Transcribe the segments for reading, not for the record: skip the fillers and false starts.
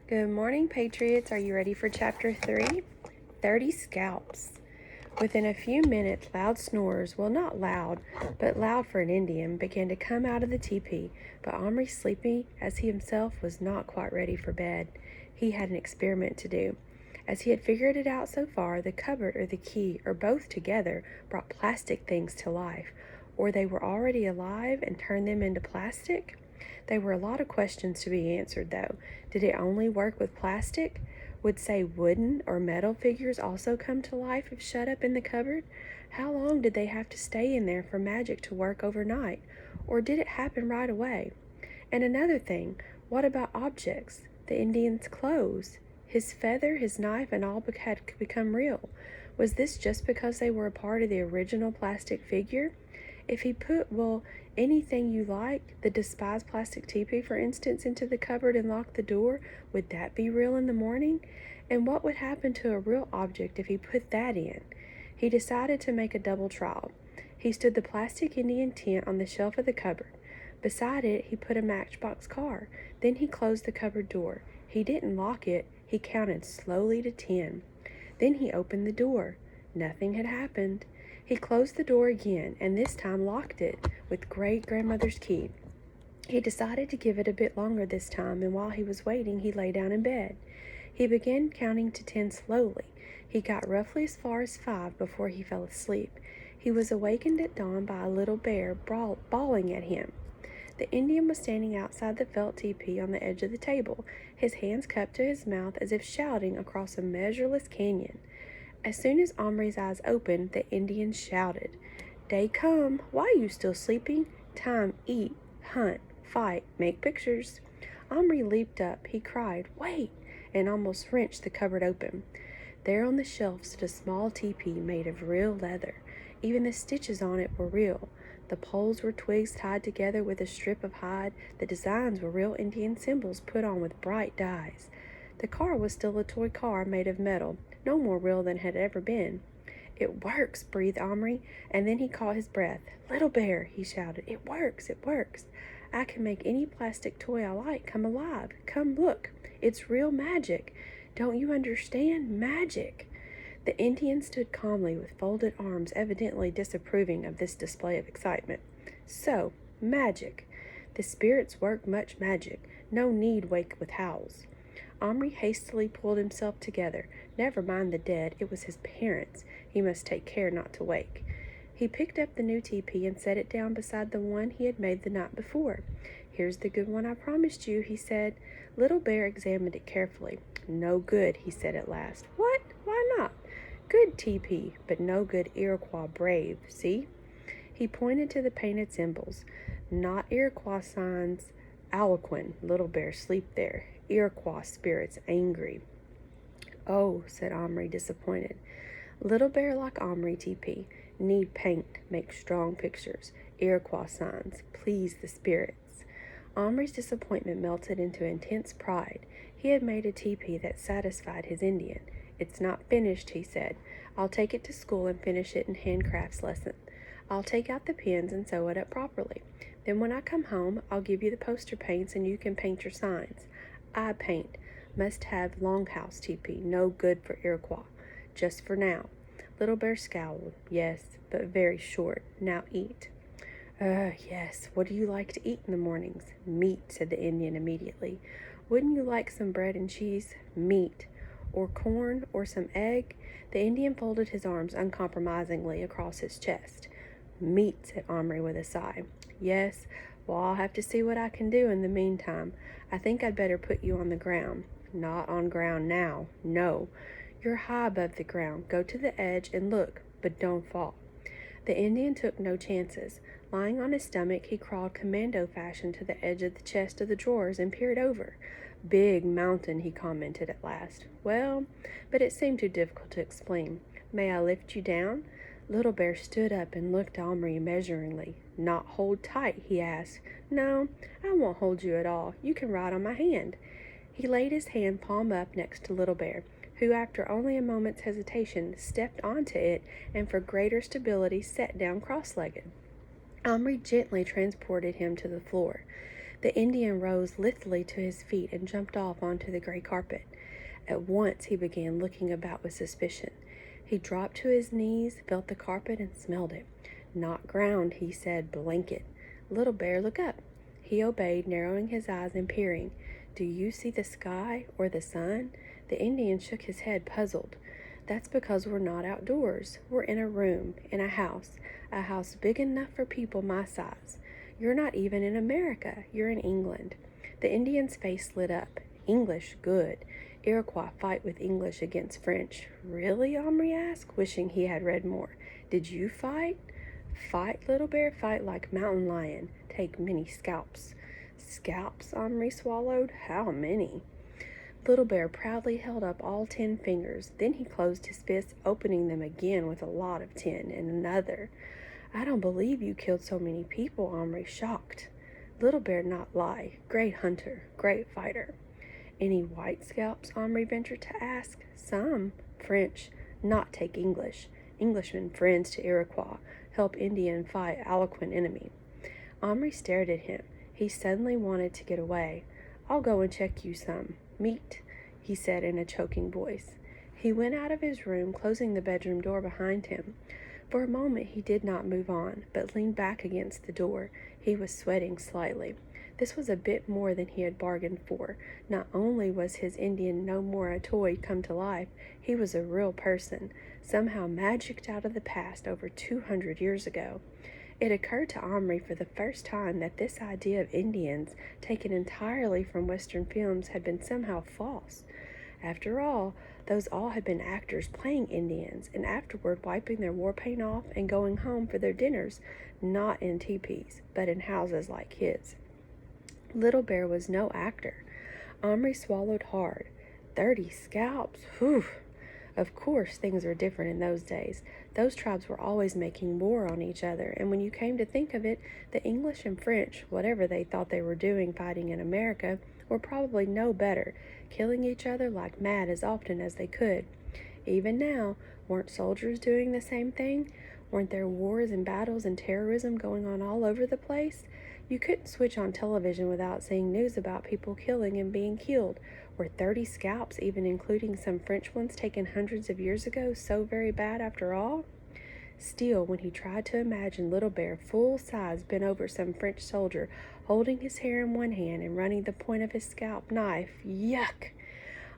Good morning, Patriots. Are you ready for Chapter 3? 30 Scalps. Within a few minutes, loud snores, well, not loud, but loud for an Indian, began to come out of the teepee, but Omri, sleepy as he himself, was not quite ready for bed. He had an experiment to do. As he had figured it out so far, the cupboard or the key, or both together, brought plastic things to life, or they were already alive and turned them into plastic. There were a lot of questions to be answered, though. Did it only work with plastic? Would, say, wooden or metal figures also come to life if shut up in the cupboard? How long did they have to stay in there for magic to work overnight? Or did it happen right away? And another thing, what about objects? The Indian's clothes, his feather, his knife, and all had become real. Was this just because they were a part of the original plastic figure? If he put, anything you like, the despised plastic teepee, for instance, into the cupboard and locked the door, would that be real in the morning? And what would happen to a real object if he put that in? He decided to make a double trial. He stood the plastic Indian tent on the shelf of the cupboard. Beside it, he put a matchbox car. Then he closed the cupboard door. He didn't lock it. He counted slowly to 10. Then he opened the door. Nothing had happened. He closed the door again, and this time locked it with great-grandmother's key. He decided to give it a bit longer this time, and while he was waiting, he lay down in bed. He began counting to 10 slowly. He got roughly as far as 5 before he fell asleep. He was awakened at dawn by a little bear bawling at him. The Indian was standing outside the felt teepee on the edge of the table, his hands cupped to his mouth as if shouting across a measureless canyon. As soon as Omri's eyes opened, the Indian shouted, "Day come! Why you still sleeping? Time eat, hunt, fight, make pictures." Omri leaped up. He cried, "Wait!" and almost wrenched the cupboard open. There on the shelf stood a small teepee made of real leather. Even the stitches on it were real. The poles were twigs tied together with a strip of hide. The designs were real Indian symbols put on with bright dyes. The car was still a toy car made of metal, no more real than it had ever been. "It works," breathed Omri, and then he caught his breath. "Little Bear," he shouted, "it works, it works. I can make any plastic toy I like come alive. Come look, it's real magic. Don't you understand? Magic." The Indian stood calmly with folded arms, evidently disapproving of this display of excitement. "So, magic. The spirits work much magic. No need wake with howls." Omri hastily pulled himself together. Never mind the dead, it was his parents. He must take care not to wake. He picked up the new teepee and set it down beside the one he had made the night before. "Here's the good one I promised you," he said. Little Bear examined it carefully. "No good," he said at last. "What? Why not?" "Good teepee, but no good Iroquois brave. See?" He pointed to the painted symbols. "Not Iroquois signs. Algonquin. Little Bear sleep there. Iroquois spirits angry." "Oh," said Omri, disappointed. "Little Bear like Omri teepee. Need paint. Make strong pictures. Iroquois signs. Please the spirits." Omri's disappointment melted into intense pride. He had made a teepee that satisfied his Indian. "It's not finished," he said. "I'll take it to school and finish it in handcrafts lesson. I'll take out the pins and sew it up properly. Then when I come home, I'll give you the poster paints and you can paint your signs. I paint. Must have longhouse teepee. No good for Iroquois. Just for now." Little Bear scowled. "Yes, but very short. Now eat." Yes. What do you like to eat in the mornings?" "Meat," said the Indian immediately. "Wouldn't you like some bread and cheese?" "Meat. Or corn, or some egg?" The Indian folded his arms uncompromisingly across his chest. "Meat," said Omri with a sigh. "Yes, well, I'll have to see what I can do in the meantime. I think I'd better put you on the ground." "Not on ground now. No. You're high above the ground. Go to the edge and look, but don't fall." The Indian took no chances. Lying on his stomach, he crawled commando fashion to the edge of the chest of the drawers and peered over. "Big mountain," he commented at last. "Well," but it seemed too difficult to explain. "May I lift you down?" Little Bear stood up and looked at Omri measuringly. "Not hold tight?" he asked. "No, I won't hold you at all. You can ride on my hand." He laid his hand palm up next to Little Bear, who, after only a moment's hesitation, stepped onto it and for greater stability sat down cross-legged. Omri gently transported him to the floor. The Indian rose lithely to his feet and jumped off onto the gray carpet. At once he began looking about with suspicion. He dropped to his knees, felt the carpet, and smelled it. Not ground, he said, blanket. Little Bear, look up. He obeyed, narrowing his eyes and peering. Do you see the sky or the sun? The Indian shook his head, puzzled. That's because we're not outdoors. We're in a room, in a house big enough for people my size. You're not even in America. You're in England. The Indian's face lit up. English, good. Iroquois fight with English against French. Really? Omri asked, wishing he had read more. Did you fight? Fight, Little Bear, fight like mountain lion. Take many scalps. Scalps? Omri swallowed. How many? Little Bear proudly held up all 10 fingers. Then he closed his fists, opening them again with a lot of 10, and another. I don't believe you killed so many people, Omri, shocked. Little Bear not lie. Great hunter, great fighter. Any white scalps? Omri ventured to ask. Some. French. Not take English. Englishmen friends to Iroquois. Help Indian fight eloquent enemy. Omri stared at him. He suddenly wanted to get away. I'll go and check you some. Meat, he said in a choking voice. He went out of his room, closing the bedroom door behind him. For a moment he did not move on, but leaned back against the door. He was sweating slightly. This was a bit more than he had bargained for. Not only was his Indian no more a toy come to life, he was a real person, somehow magicked out of the past over 200 years ago. It occurred to Omri for the first time that this idea of Indians, taken entirely from Western films, had been somehow false. After all, those all had been actors playing Indians, and afterward wiping their war paint off and going home for their dinners, not in teepees, but in houses like his. Little Bear was no actor. Omri swallowed hard. 30 scalps? Whew! Of course, things were different in those days. Those tribes were always making war on each other, and when you came to think of it, the English and French, whatever they thought they were doing fighting in America, were probably no better, killing each other like mad as often as they could. Even now, weren't soldiers doing the same thing? Weren't there wars and battles and terrorism going on all over the place? You couldn't switch on television without seeing news about people killing and being killed. Were 30 scalps, even including some French ones taken hundreds of years ago, so very bad after all? Still, when he tried to imagine Little Bear full size bent over some French soldier, holding his hair in one hand and running the point of his scalp knife, yuck!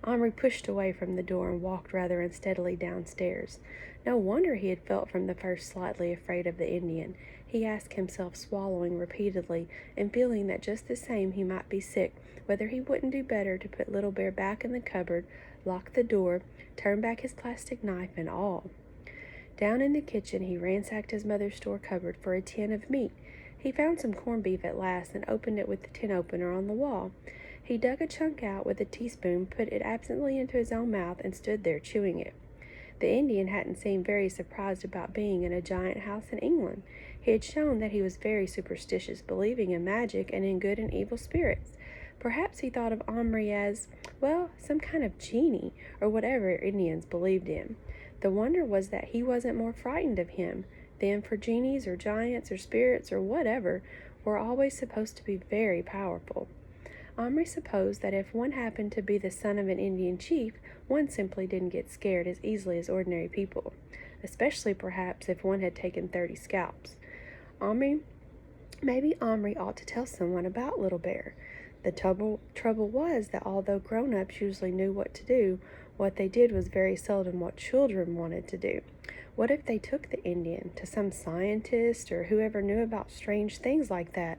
Omri pushed away from the door and walked rather unsteadily downstairs. No wonder he had felt from the first slightly afraid of the Indian. He asked himself, swallowing repeatedly, and feeling that just the same he might be sick, whether he wouldn't do better to put Little Bear back in the cupboard, lock the door, turn back his plastic knife and all. Down in the kitchen he ransacked his mother's store cupboard for a tin of meat. He found some corned beef at last and opened it with the tin opener on the wall. He dug a chunk out with a teaspoon, put it absently into his own mouth, and stood there chewing it. The Indian hadn't seemed very surprised about being in a giant house in England. He had shown that he was very superstitious, believing in magic and in good and evil spirits. Perhaps he thought of Omri as, well, some kind of genie, or whatever Indians believed in. The wonder was that he wasn't more frightened of him. Then, for genies or giants or spirits or whatever were always supposed to be very powerful. Omri supposed that if one happened to be the son of an Indian chief, one simply didn't get scared as easily as ordinary people, especially perhaps if one had taken 30 scalps. Maybe Omri ought to tell someone about Little Bear. The trouble was that although grown-ups usually knew what to do, what they did was very seldom what children wanted to do. What if they took the Indian to some scientist or whoever knew about strange things like that,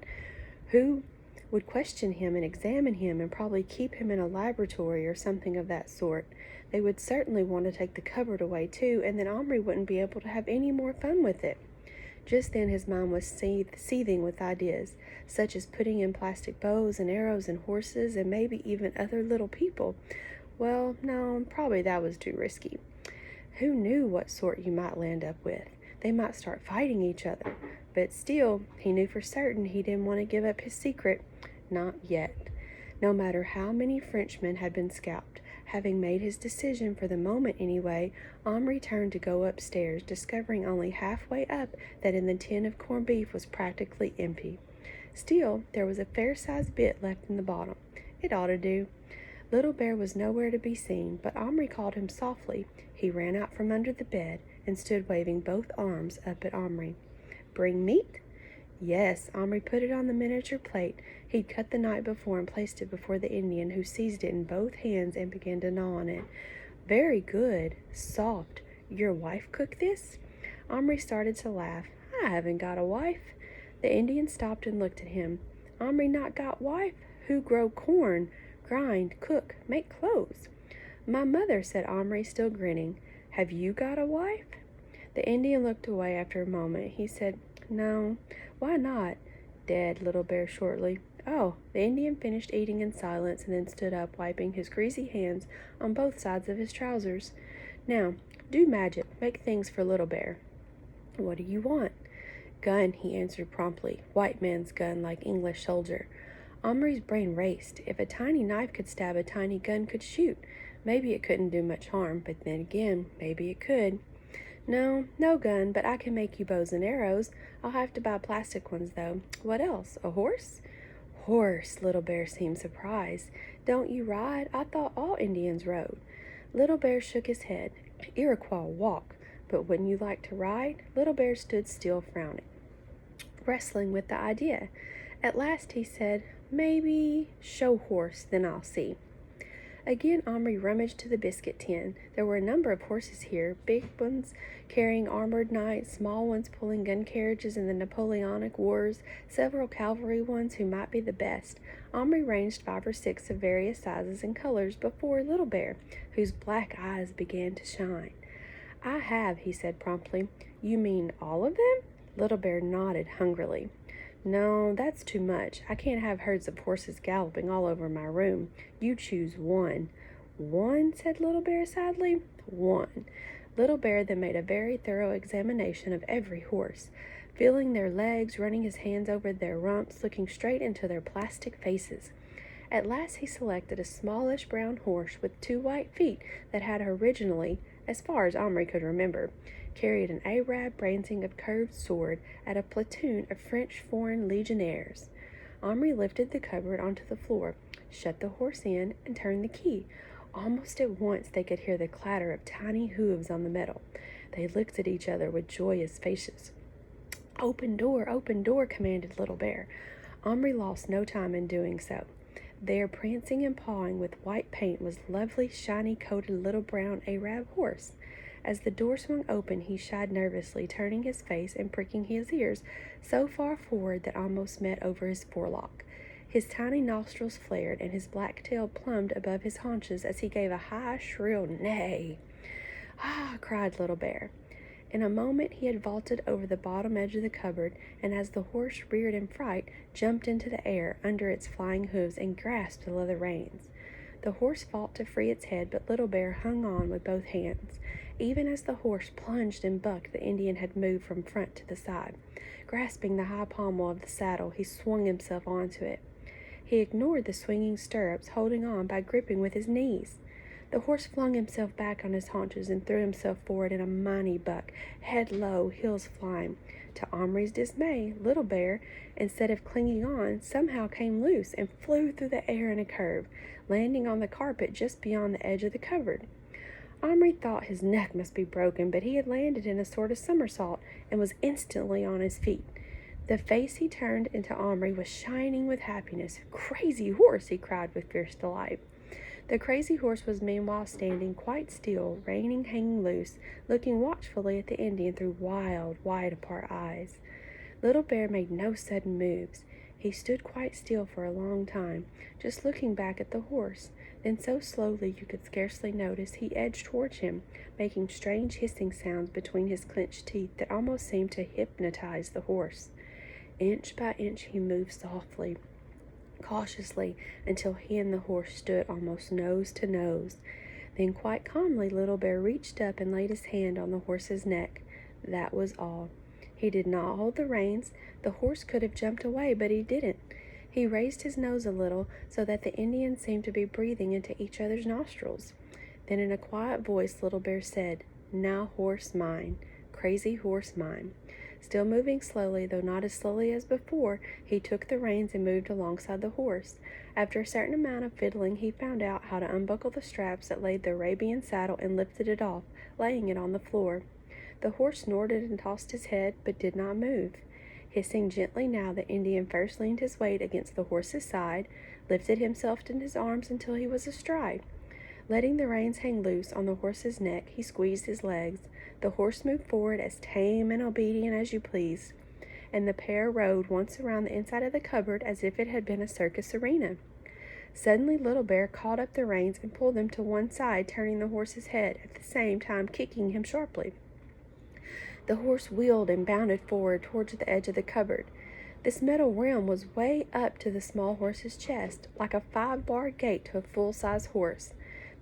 who would question him and examine him and probably keep him in a laboratory or something of that sort? They would certainly want to take the cupboard away too, and then Omri wouldn't be able to have any more fun with it. Just then his mind was seething with ideas, such as putting in plastic bows and arrows and horses and maybe even other little people. Well, no, probably that was too risky. Who knew what sort you might land up with? They might start fighting each other. But still, he knew for certain he didn't want to give up his secret. Not yet. No matter how many Frenchmen had been scalped, having made his decision for the moment anyway, Omri turned to go upstairs, discovering only halfway up that in the tin of corned beef was practically empty. Still, there was a fair-sized bit left in the bottom. It ought to do. Little Bear was nowhere to be seen, but Omri called him softly. He ran out from under the bed and stood waving both arms up at Omri. "Bring meat?" "Yes." Omri put it on the miniature plate he'd cut the night before and placed it before the Indian, who seized it in both hands and began to gnaw on it. "Very good. Soft. Your wife cooked this?" Omri started to laugh. "I haven't got a wife." The Indian stopped and looked at him. "Omri not got wife? Who grow corn, grind, cook, make clothes?" "My mother," said Omri, still grinning. "Have you got a wife?" The Indian looked away after a moment. He said, "No." "Why not?" "Dead," Little Bear shortly. "Oh." The Indian finished eating in silence and then stood up, wiping his greasy hands on both sides of his trousers. "Now, do magic. Make things for Little Bear." "What do you want?" "Gun," he answered promptly. "White man's gun, like English soldier." Omri's brain raced. If a tiny knife could stab, a tiny gun could shoot. Maybe it couldn't do much harm, but then again, maybe it could. "No, no gun, but I can make you bows and arrows. I'll have to buy plastic ones, though. What else? A horse?" "Horse?" Little Bear seemed surprised. "Don't you ride? I thought all Indians rode." Little Bear shook his head. "Iroquois walk, but wouldn't you like to ride?" Little Bear stood still, frowning, wrestling with the idea. At last he said, "Maybe show horse, then I'll see." Again Omri rummaged to the biscuit tin. There were a number of horses here, big ones carrying armored knights, small ones pulling gun carriages in the Napoleonic Wars, several cavalry ones who might be the best. Omri ranged 5 or 6 of various sizes and colors before Little Bear, whose black eyes began to shine. "I have," he said promptly. "You mean all of them?" Little Bear nodded hungrily. "No, that's too much. I can't have herds of horses galloping all over my room. You choose one." "One?" said Little Bear sadly. "One." Little Bear then made a very thorough examination of every horse, feeling their legs, running his hands over their rumps, looking straight into their plastic faces. At last he selected a smallish brown horse with 2 white feet that had originally, as far as Omri could remember, carried an Arab branding of curved sword at a platoon of French foreign legionnaires. Omri lifted the cupboard onto the floor, shut the horse in, and turned the key. Almost at once they could hear the clatter of tiny hooves on the metal. They looked at each other with joyous faces. Open door," commanded Little Bear. Omri lost no time in doing so. There, prancing and pawing with white paint, was lovely, shiny-coated little brown Arab horse. As the door swung open, he shied nervously, turning his face and pricking his ears so far forward that almost met over his forelock. His tiny nostrils flared, and his black tail plumbed above his haunches as he gave a high, shrill neigh. "Ah!" cried Little Bear. In a moment he had vaulted over the bottom edge of the cupboard, and as the horse reared in fright, jumped into the air under its flying hooves and grasped the leather reins. The horse fought to free its head, but Little Bear hung on with both hands. Even as the horse plunged and bucked, the Indian had moved from front to the side. Grasping the high pommel of the saddle, he swung himself onto it. He ignored the swinging stirrups, holding on by gripping with his knees. The horse flung himself back on his haunches and threw himself forward in a mighty buck, head low, heels flying. To Omri's dismay, Little Bear, instead of clinging on, somehow came loose and flew through the air in a curve, landing on the carpet just beyond the edge of the cupboard. Omri thought his neck must be broken, but he had landed in a sort of somersault and was instantly on his feet. The face he turned into Omri was shining with happiness. "Crazy horse!" he cried with fierce delight. The crazy horse was meanwhile standing quite still, reining hanging loose, looking watchfully at the Indian through wild, wide-apart eyes. Little Bear made no sudden moves. He stood quite still for a long time, just looking back at the horse. Then so slowly you could scarcely notice, he edged towards him, making strange hissing sounds between his clenched teeth that almost seemed to hypnotize the horse. Inch by inch he moved softly, cautiously, until he and the horse stood almost nose to nose. Then quite calmly Little Bear reached up and laid his hand on the horse's neck. That was all. He did not hold the reins. The horse could have jumped away, but he didn't. He raised his nose a little so that the Indians seemed to be breathing into each other's nostrils. Then in a quiet voice Little Bear said, "Now horse mine, crazy horse mine." Still moving slowly, though not as slowly as before, he took the reins and moved alongside the horse. After a certain amount of fiddling, he found out how to unbuckle the straps that laid the Arabian saddle and lifted it off, laying it on the floor. The horse snorted and tossed his head, but did not move. Hissing gently now, the Indian first leaned his weight against the horse's side, lifted himself in his arms until he was astride. Letting the reins hang loose on the horse's neck, he squeezed his legs. The horse moved forward as tame and obedient as you please, and the pair rode once around the inside of the cupboard as if it had been a circus arena. Suddenly Little Bear caught up the reins and pulled them to one side, turning the horse's head, at the same time kicking him sharply. The horse wheeled and bounded forward towards the edge of the cupboard. This metal rim was way up to the small horse's chest, like a 5-barred gate to a full-size horse.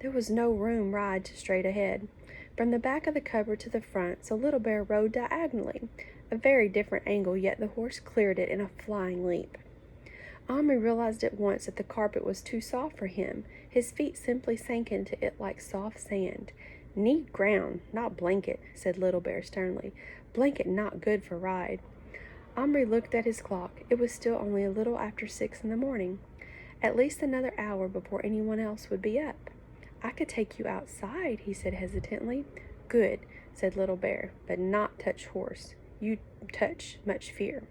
There was no room ride to straight ahead. From the back of the cupboard to the front, so Little Bear rode diagonally, a very different angle, yet the horse cleared it in a flying leap. Omri realized at once that the carpet was too soft for him. His feet simply sank into it like soft sand. "Need ground, not blanket," said Little Bear sternly. "Blanket not good for ride." Omri looked at his clock. It was still only a little after 6 in the morning. At least another hour before anyone else would be up. "I could take you outside," he said hesitantly. "Good," said Little Bear, "but not touch horse. You touch much fear."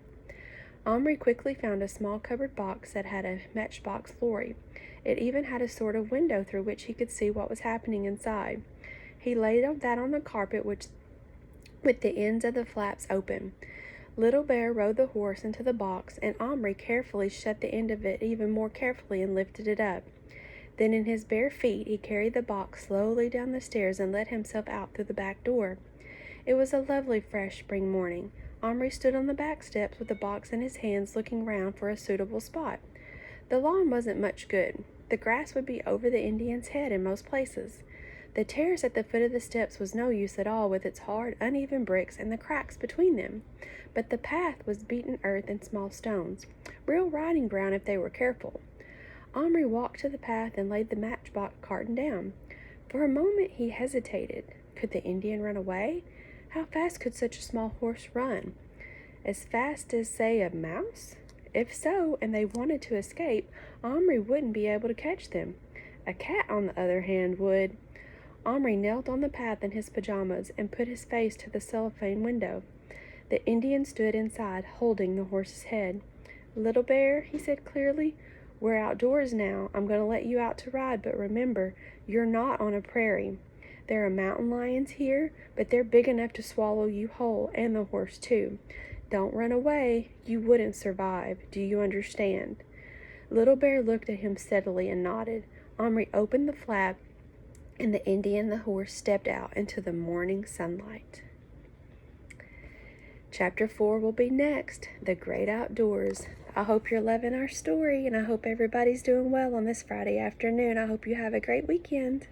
Omri quickly found a small cupboard box that had a matchbox lorry. It even had a sort of window through which he could see what was happening inside. He laid that on the carpet with the ends of the flaps open. Little Bear rode the horse into the box, and Omri carefully shut the end of it even more carefully and lifted it up. Then in his bare feet he carried the box slowly down the stairs and let himself out through the back door. It was a lovely fresh spring morning. Omri stood on the back steps with the box in his hands, looking round for a suitable spot. The lawn wasn't much good. The grass would be over the Indian's head in most places. The terrace at the foot of the steps was no use at all, with its hard, uneven bricks and the cracks between them. But the path was beaten earth and small stones, real riding ground if they were careful. Omri walked to the path and laid the matchbox carton down. For a moment he hesitated. Could the Indian run away? How fast could such a small horse run? As fast as, say, a mouse? If so, and they wanted to escape, Omri wouldn't be able to catch them. A cat, on the other hand, would. Omri knelt on the path in his pajamas and put his face to the cellophane window. The Indian stood inside, holding the horse's head. "Little Bear," he said clearly, "we're outdoors now. I'm going to let you out to ride, but remember, you're not on a prairie. There are mountain lions here, but they're big enough to swallow you whole, and the horse too. Don't run away. You wouldn't survive. Do you understand?" Little Bear looked at him steadily and nodded. Omri opened the flap, and the Indian and the horse stepped out into the morning sunlight. Chapter 4 will be next, The Great Outdoors. I hope you're loving our story, and I hope everybody's doing well on this Friday afternoon. I hope you have a great weekend.